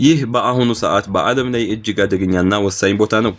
ይህ በአሁኑ ሰዓት በዓለም ላይ እጅግ አደገኛና ወሳኝ ቦታ ነው።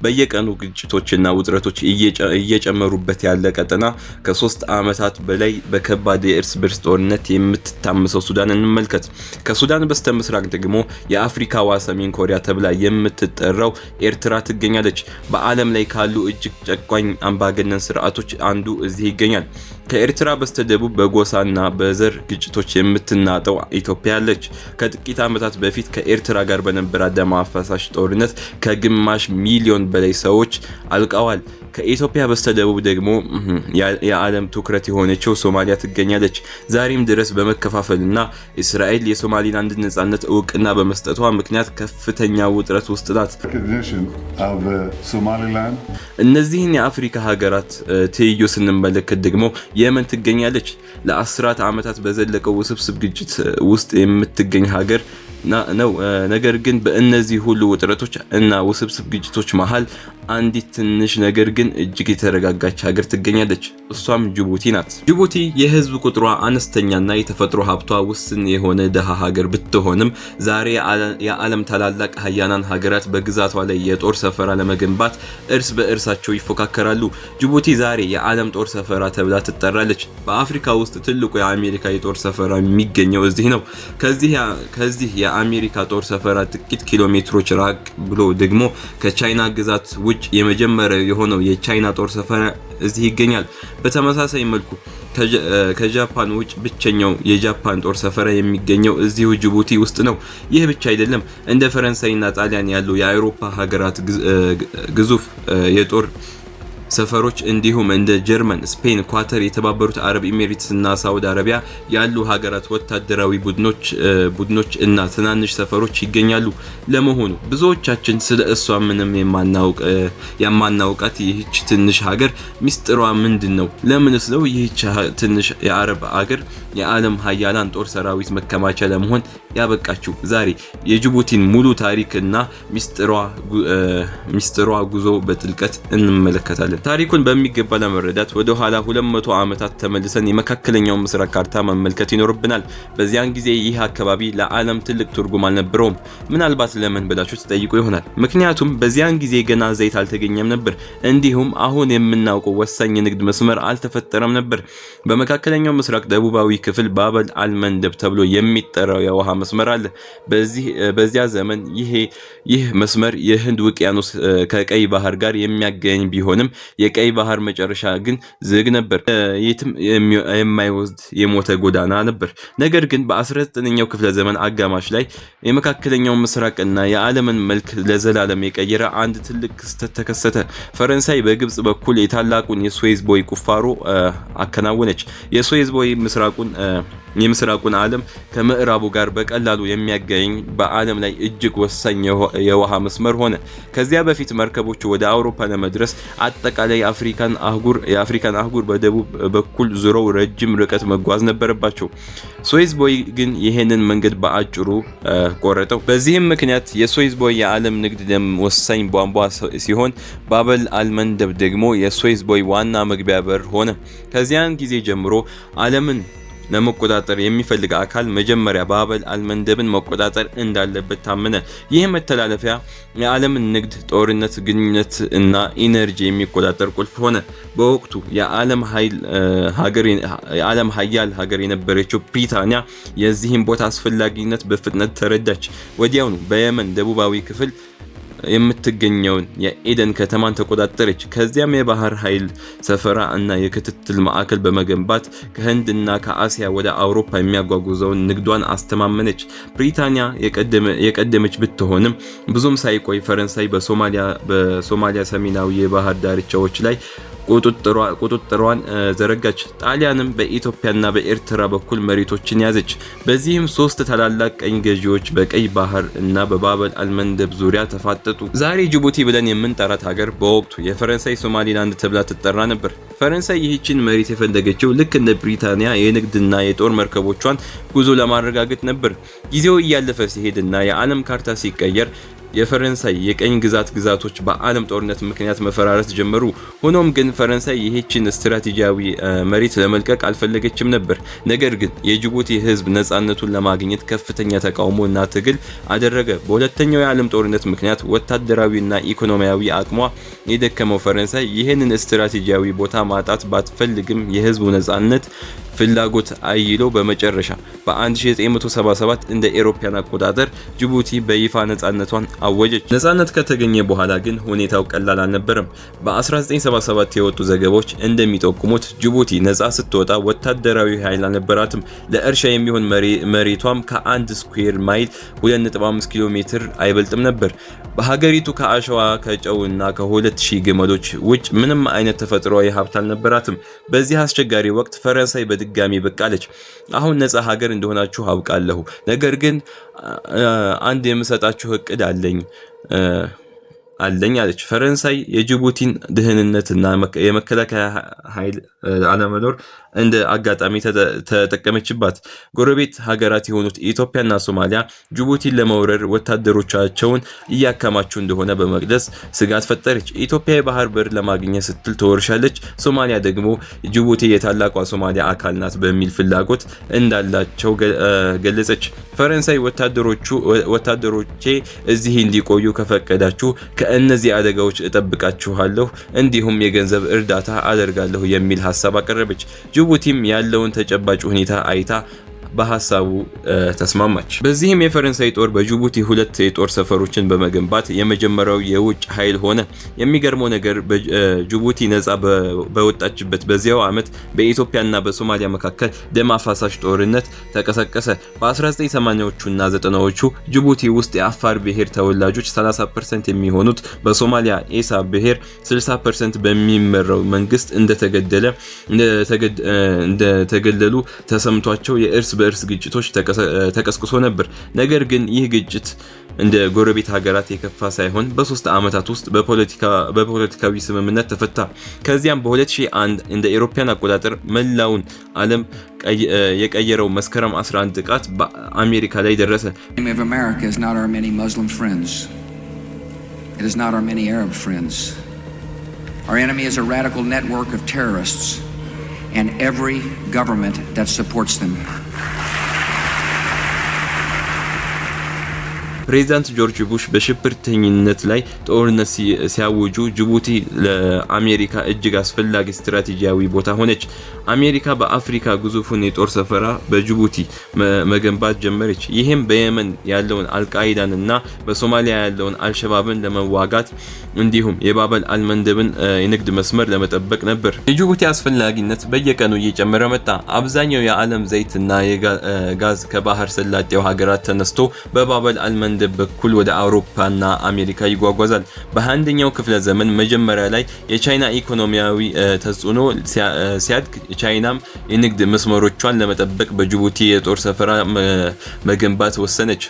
በየቀኑ ግጭቶችና ውጥረቶች እየጨመሩበት ያለ ቀጠና ከ3 ዓመታት በላይ በከባድ የእርስ በርስ ጦርነት የምትታመሰው ሱዳን እንመልከት። ከሱዳን በስተምስራቅ ደግሞ የአፍሪካዋ ሰሜን ኮሪያ ተብላ የምትጠራው ኤርትራ ትገኛለች። በዓለም ላይ ካሉ እጅግ ጨቋኝ አምባገነን ስርዓቶች አንዱ እዚህ ይገኛል። ከኤርትራ በስተደቡብ በጎሳና በዘር ግጭቶች የምትናጠው ኢትዮጵያ አለች። ከጥቂት ዓመታት በፊት ከኤርትራ ጋር በነበረ ደም አፋሳሽ ጦርነት ከግማሽ ሚሊዮን በላይ ሰዎች አልቀዋል። ከኢትዮጵያ በስተደቡብ ደግሞ የዓለም ትኩረት የሆነችው ሶማሊያ ትገኛለች። ዛሬም ድረስ በመከፋፈልና እስራኤል የሶማሊላንድ ነጻነት እውቅና በመስጠቷ ምክንያት ከፍተኛ ውጥረት ውስጥ ናት። እነዚህን የአፍሪካ ሀገራት ትይዩ ስንመለከት ደግሞ የመን ትገኛለች። ለአስራት ዓመታት በዘለቀው ውስብስብ ግጭት ውስጥ የምትገኝ ሀገር ነው። ነገር ግን በእነዚህ ሁሉ ውጥረቶች እና ውስብስብ ግጭቶች መሃል አንዲት ትንሽ ነገር ግን እጅግ የተረጋጋች ሀገር ትገኛለች። እሷም ጅቡቲ ናት። ጅቡቲ የህዝብ ቁጥሯ አነስተኛና የተፈጥሮ ሀብቷ ውስን የሆነ ደሃ ሀገር ብትሆንም ዛሬ የዓለም ታላላቅ ሀያላን ሀገራት በግዛቷ ላይ የጦር ሰፈራ ለመገንባት እርስ በእርሳቸው ይፎካከራሉ። ጅቡቲ ዛሬ የዓለም ጦር ሰፈራ ተብላ ትጠራለች። በአፍሪካ ውስጥ ትልቁ የአሜሪካ የጦር ሰፈራ የሚገኘው እዚህ ነው። ከዚህ የአሜሪካ ጦር ሰፈራ ጥቂት ኪሎ ሜትሮች ራቅ ብሎ ደግሞ ከቻይና ግዛት ውጭ የመጀመሪያው የሆነው የቻይና ጦር ሰፈራ እዚህ ይገኛል። በተመሳሳይ መልኩ ከጃፓን ውጭ ብቸኛው የጃፓን ጦር ሰፈራ የሚገኘው እዚሁ ጅቡቲ ውስጥ ነው። ይህ ብቻ አይደለም። እንደ ፈረንሳይና ጣሊያን ያሉ የአውሮፓ ሀገራት ግዙፍ የጦር ሰፈሮች እንዲሁም እንደ ጀርመን፣ ስፔን፣ ኳተር፣ የተባበሩት አረብ ኤሚሬትስ እና ሳውዲ አረቢያ ያሉ ሀገራት ወታደራዊ ቡድኖች እና ትናንሽ ሰፈሮች ይገኛሉ። ለመሆኑ ብዙዎቻችን ስለ እሷ ምንም የማናውቃት ይህች ትንሽ ሀገር ሚስጥሯ ምንድነው? ለምንስ ነው ይህች ትንሽ የአረብ ሀገር የዓለም ሀያላን ጦር ሰራዊት መከማቻ ለመሆን ያበቃችው? ዛሬ የጅቡቲን ሙሉ ታሪክ እና ሚስጥሯ ጉዞ በጥልቀት እንመለከታለን። ታሪኩን በሚገባ ለመረዳት ወደ ኋላ 200 ዓመታት ተመልሰን የመካከለኛው ምስራቅ ካርታ መመልከት ይኖርብናል። በዚያን ጊዜ ይህ አካባቢ ለዓለም ትልቅ ትርጉም አልነበረውም። ምናልባት ለምን ብላችሁ ተጠይቁ ይሆናል። ምክንያቱም በዚያን ጊዜ ገና ዘይት አልተገኘም ነበር። እንዲሁም አሁን የምናውቀው ወሳኝ የንግድ መስመር አልተፈጠረም ነበር። በመካከለኛው ምስራቅ ደቡባዊ ክፍል ባበል አልመንደብ ተብሎ የሚጠራው የውሃ መስመር አለ። በዚያ ዘመን ይህ መስመር የህንድ ውቅያኖስ ከቀይ ባህር ጋር የሚያገናኝ ቢሆንም የቀይ ባህር መጨረሻ ግን ዝግ ነበር። የትም የማይወስድ የሞተ ጎዳና ነበር። ነገር ግን በ19ኛው ክፍለ ዘመን አጋማሽ ላይ የመካከለኛው ምስራቅና የዓለምን መልክ ለዘላለም የቀየረ አንድ ትልቅ ክስተት ተከሰተ። ፈረንሳይ በግብጽ በኩል የታላቁን የስዌዝ ቦይ ቁፋሮ አከናወነች። የስዌዝ ቦይ የምስራቁን ዓለም ከምዕራቡ ጋር በቀላሉ የሚያገናኝ በዓለም ላይ እጅግ ወሳኝ የውሃ መስመር ሆነ። ከዚያ በፊት መርከቦች ወደ አውሮፓ ለመድረስ አጠቃላይ የአፍሪካን አህጉር በደቡብ በኩል ዙረው ረጅም ርቀት መጓዝ ነበረባቸው። ስዌዝ ቦይ ግን ይሄንን መንገድ በአጭሩ ቆረጠው። በዚህም ምክንያት የስዌዝ ቦይ የዓለም ንግድ ወሳኝ ቧንቧ ሲሆን ባበል አልመንደብ ደግሞ የስዌዝ ቦይ ዋና መግቢያ በር ሆነ። ከዚያን ጊዜ ጀምሮ ዓለምን ለመቆጣጠር የሚፈልግ አካል መጀመሪያ ባበል አልመንደብን መቆጣጠር እንዳለበት ታመነ። ይህ መተላለፊያ የዓለምን ንግድ፣ ጦርነት፣ ግንኙነት እና ኢነርጂ የሚቆጣጠር ቁልፍ ሆነ። በወቅቱ የዓለም ሀያል ሀገር የነበረችው ብሪታንያ የዚህን ቦታ አስፈላጊነት በፍጥነት ተረዳች። ወዲያውኑ በየመን ደቡባዊ ክፍል የምትገኘውን የኤደን ከተማን ተቆጣጠረች። ከዚያም የባህር ኃይል ሰፈራ እና የክትትል ማዕከል በመገንባት ከህንድ እና ከአሲያ ወደ አውሮፓ የሚያጓጉዘውን ንግዷን አስተማመነች። ብሪታንያ የቀደመች ብትሆንም ብዙም ሳይቆይ ፈረንሳይ በሶማሊያ ሰሜናዊ የባህር ዳርቻዎች ላይ ቁጥጥሯን ዘረጋች። ጣሊያንም በኢትዮጵያና በኤርትራ በኩል መሬቶችን ያዘች። በዚህም 3 ታላላቅ ቀኝ ገዢዎች በቀይ ባህር እና በባበል አልመንደብ ዙሪያ ተፋጠጡ። ዛሬ ጅቡቲ ብለን የምንጠራት ሀገር በወቅቱ የፈረንሳይ ሶማሊላንድ ተብላ ትጠራ ነበር። ፈረንሳይ ይህችን መሬት የፈለገችው ልክ እንደ ብሪታንያ የንግድና የጦር መርከቦቿን ጉዞ ለማረጋገጥ ነበር። ጊዜው እያለፈ ሲሄድና የዓለም ካርታ ሲቀየር የፈረንሳይ የቀኝ ግዛቶች በዓለም ጦርነት ምክንያት መፈራረስ ጀመሩ። ሆኖም ግን ፈረንሳይ ይህችን ስትራቴጂያዊ መሬት ለመልቀቅ አልፈለገችም ነበር። ነገር ግን የጅቡቲ ህዝብ ነፃነቱን ለማግኘት ከፍተኛ ተቃውሞና ትግል አደረገ። በሁለተኛው የዓለም ጦርነት ምክንያት ወታደራዊና ኢኮኖሚያዊ አቅሟ የደከመው ፈረንሳይ ይህንን ስትራቴጂያዊ ቦታ ማጣት ባትፈልግም የህዝቡ ነፃነት ፍላጎት አይሎ በመጨረሻ በ1977 እንደ ኤሮፓያን አቆጣጠር ጅቡቲ በይፋ ነፃነቷን አወጀች። ነፃነት ከተገኘ በኋላ ግን ሁኔታው ቀላል አልነበረም። በ1977 የወጡ ዘገባዎች እንደሚጠቁሙት ጅቡቲ ነፃ ስትወጣ ወታደራዊ ኃይል አልነበራትም። ለእርሻ የሚሆን መሬቷም ከ1 ስኩዌር ማይል 2.5 ኪሎ ሜትር አይበልጥም ነበር። በሀገሪቱ ከአሸዋ ከጨውና ከ2000 ግመሎች ውጭ ምንም አይነት ተፈጥሯዊ ሀብት አልነበራትም። በዚህ አስቸጋሪ ወቅት ፈረንሳይ በድጋሚ ብቅ አለች። አሁን ነፃ ሀገር እንደሆናችሁ አውቃለሁ፣ ነገር ግን አንድ የምሰጣችሁ እቅድ አለኝ አለች። ፈረንሳይ የጅቡቲን ደህንነትና የመከላከያ ኃይል አለመኖር እንደ አጋጣሚ ተጠቀመችባት። ጎረቤት ሀገራት የሆኑት ኢትዮጵያና ሶማሊያ ጅቡቲን ለመውረር ወታደሮቻቸውን እያከማቹ እንደሆነ በመግለጽ ስጋት ፈጠረች። ኢትዮጵያ የባህር በር ለማግኘት ስትል ተወርሻለች። ሶማሊያ ደግሞ ጅቡቲ የታላቋ ሶማሊያ አካል ናት በሚል ፍላጎት እንዳላቸው ገለጸች። ፈረንሳይ ወታደሮቼ እዚህ እንዲቆዩ ከፈቀዳችሁ ከእነዚህ አደጋዎች እጠብቃችኋለሁ፣ እንዲሁም የገንዘብ እርዳታ አደርጋለሁ የሚል ሐሳብ አቀረበች። ጅቡቲም ያለውን ተጨባጭ ሁኔታ አይታ በሐሳቡ ተስማማች። በዚህም የፈረንሳይ ጦር በጅቡቲ 2 የጦር ሰፈሮችን በመገንባት የመጀመሪያው የውጭ ኃይል ሆነ። የሚገርመው ነገር ጅቡቲ ነፃ በወጣችበት በዚያው ዓመት በኢትዮጵያና በሶማሊያ መካከል ደም አፋሳሽ ጦርነት ተቀሰቀሰ። በ1980ዎቹና 90ዎቹ ጅቡቲ ውስጥ የአፋር ብሔር ተወላጆች 30% የሚሆኑት በሶማሊያ ኤሳ ብሔር 60% በሚመራው መንግስት እንደተገለሉ ተሰምቷቸው የእርስ በእርስ ግጭቶች ተቀስቅሶ ነበር። ነገር ግን ይህ ግጭት እንደ ጎረቤት ሀገራት የከፋ ሳይሆን በ3 ዓመታት ውስጥ በፖለቲካዊ ስምምነት ተፈታ። ከዚያም በ2001 እንደ ኤሮፓያን አቆጣጠር መላውን ዓለም የቀየረው መስከረም 11 ጥቃት በአሜሪካ ላይ ደረሰ። Our enemy is a radical network of terrorists and every government that supports them. ፕሬዚዳንት ጆርጅ ቡሽ በሽብርተኝነት ላይ ጦርነት ሲያውጁ ጅቡቲ ለአሜሪካ እጅግ አስፈላጊ ስትራቴጂያዊ ቦታ ሆነች። አሜሪካ በአፍሪካ ግዙፉን የጦር ሰፈራ በጅቡቲ መገንባት ጀመረች። ይህም በየመን ያለውን አልቃይዳን እና በሶማሊያ ያለውን አልሸባብን ለመዋጋት እንዲሁም የባበል አልመንደብን የንግድ መስመር ለመጠበቅ ነበር። የጅቡቲ አስፈላጊነት በየቀኑ እየጨመረ መጣ። አብዛኛው የዓለም ዘይትና ጋዝ ከባህር ሰላጤው ሀገራት ተነስቶ በባበል አልመንደብ በኩል ወደ አውሮፓና አሜሪካ ይጓጓዛል። በ21ኛው ክፍለ ዘመን መጀመሪያ ላይ የቻይና ኢኮኖሚያዊ ተጽዕኖ ሲያድግ ቻይናም የንግድ መስመሮቿን ለመጠበቅ በጅቡቲ የጦር ሰፈራ መገንባት ወሰነች።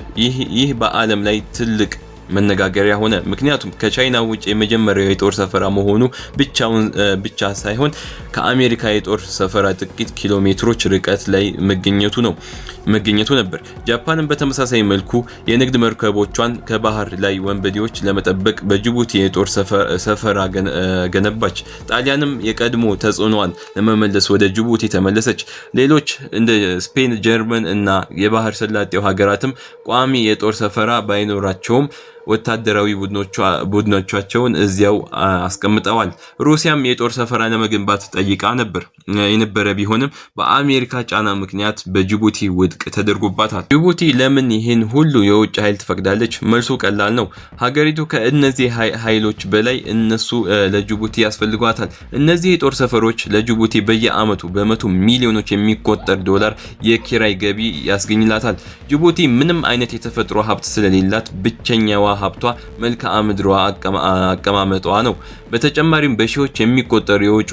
ይህ በዓለም ላይ ትልቅ መነጋገሪያ ሆነ። ምክንያቱም ከቻይና ውጭ የመጀመሪያው የጦር ሰፈራ መሆኑ ብቻ ሳይሆን ከአሜሪካ የጦር ሰፈራ ጥቂት ኪሎ ሜትሮች ርቀት ላይ መገኘቱ ነበር። ጃፓንም በተመሳሳይ መልኩ የንግድ መርከቦቿን ከባህር ላይ ወንበዴዎች ለመጠበቅ በጅቡቲ የጦር ሰፈራ ገነባች። ጣሊያንም የቀድሞ ተጽዕኖዋን ለመመለስ ወደ ጅቡቲ ተመለሰች። ሌሎች እንደ ስፔን፣ ጀርመን እና የባህር ሰላጤው ሀገራትም ቋሚ የጦር ሰፈራ ባይኖራቸውም ወታደራዊ ቡድኖቻቸውን እዚያው አስቀምጠዋል። ሩሲያም የጦር ሰፈራ ለመገንባት ጠይቃ የነበረ ቢሆንም በአሜሪካ ጫና ምክንያት በጅቡቲ ውድቅ ተደርጎባታል። ጅቡቲ ለምን ይህን ሁሉ የውጭ ኃይል ትፈቅዳለች? መልሱ ቀላል ነው። ሀገሪቱ ከእነዚህ ኃይሎች በላይ እነሱ ለጅቡቲ ያስፈልጓታል። እነዚህ የጦር ሰፈሮች ለጅቡቲ በየዓመቱ በመቶ ሚሊዮኖች የሚቆጠር ዶላር የኪራይ ገቢ ያስገኝላታል። ጅቡቲ ምንም አይነት የተፈጥሮ ሀብት ስለሌላት ብቸኛዋ ሀብቷ መልክዓ ምድሯ አቀማመጧ ነው። በተጨማሪም በሺዎች የሚቆጠሩ የውጭ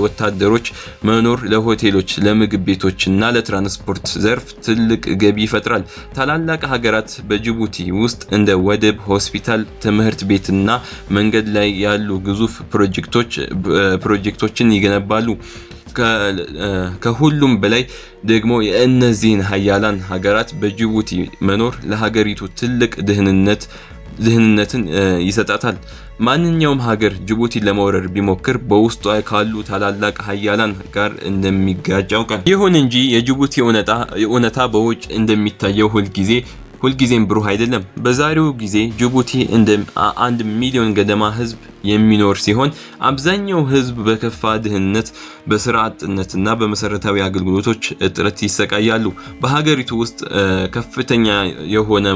ወታደሮች መኖር ለሆቴሎች፣ ለምግብ ቤቶችና ለትራንስፖርት ዘርፍ ትልቅ ገቢ ይፈጥራል። ታላላቅ ሀገራት በጅቡቲ ውስጥ እንደ ወደብ፣ ሆስፒታል፣ ትምህርት ቤትና መንገድ ላይ ያሉ ግዙፍ ፕሮጀክቶችን ይገነባሉ። ከሁሉም በላይ ደግሞ የእነዚህን ሀያላን ሀገራት በጅቡቲ መኖር ለሀገሪቱ ትልቅ ደህንነት ደህንነትን ይሰጣታል። ማንኛውም ሀገር ጅቡቲን ለመውረር ቢሞክር በውስጧ ካሉ ታላላቅ ሀያላን ጋር እንደሚጋጭ ያውቃል። ይሁን እንጂ የጅቡቲ እውነታ በውጭ እንደሚታየው ሁልጊዜም ብሩህ አይደለም። በዛሬው ጊዜ ጅቡቲ እንደ 1 ሚሊዮን ገደማ ህዝብ የሚኖር ሲሆን አብዛኛው ህዝብ በከፋ ድህነት፣ በስራ አጥነትና በመሰረታዊ አገልግሎቶች እጥረት ይሰቃያሉ። በሀገሪቱ ውስጥ ከፍተኛ የሆነ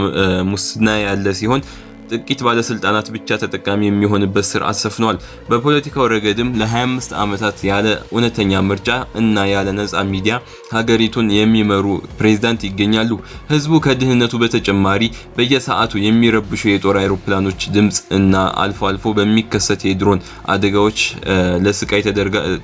ሙስና ያለ ሲሆን ጥቂት ባለስልጣናት ብቻ ተጠቃሚ የሚሆንበት ስርዓት ሰፍኗል። በፖለቲካው ረገድም ለ25 ዓመታት ያለ እውነተኛ ምርጫ እና ያለ ነፃ ሚዲያ ሀገሪቱን የሚመሩ ፕሬዝዳንት ይገኛሉ። ህዝቡ ከድህነቱ በተጨማሪ በየሰዓቱ የሚረብሹ የጦር አይሮፕላኖች ድምጽ እና አልፎ አልፎ በሚከሰት የድሮን አደጋዎች ለስቃይ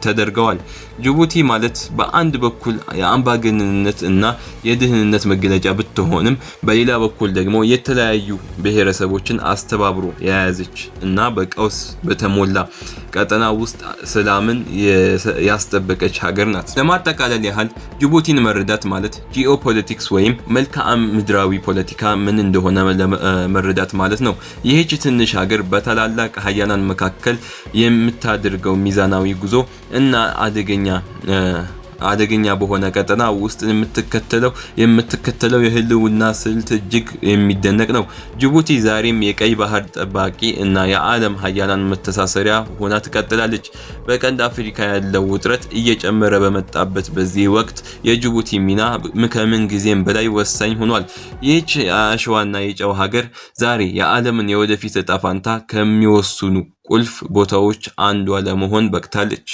ተደርገዋል። ጅቡቲ ማለት በአንድ በኩል የአምባገነንነት እና የድህነት መገለጫ ብትሆንም በሌላ በኩል ደግሞ የተለያዩ ብሔረሰቦችን አስተባብሮ የያዘች እና በቀውስ በተሞላ ቀጠና ውስጥ ሰላምን ያስጠበቀች ሀገር ናት። ለማጠቃለል ያህል ጅቡቲን መረዳት ማለት ጂኦፖለቲክስ ወይም መልክዓ ምድራዊ ፖለቲካ ምን እንደሆነ መረዳት ማለት ነው። ይህች ትንሽ ሀገር በታላላቅ ሀያላን መካከል የምታደርገው ሚዛናዊ ጉዞ እና አደገኛ በሆነ ቀጠና ውስጥ የምትከተለው የህልውና ስልት እጅግ የሚደነቅ ነው። ጅቡቲ ዛሬም የቀይ ባህር ጠባቂ እና የዓለም ሀያላን መተሳሰሪያ ሆና ትቀጥላለች። በቀንድ አፍሪካ ያለው ውጥረት እየጨመረ በመጣበት በዚህ ወቅት የጅቡቲ ሚና ከምን ጊዜም በላይ ወሳኝ ሆኗል። ይህች የአሸዋና የጨው ሀገር ዛሬ የዓለምን የወደፊት እጣ ፋንታ ከሚወስኑ ቁልፍ ቦታዎች አንዷ ለመሆን በቅታለች።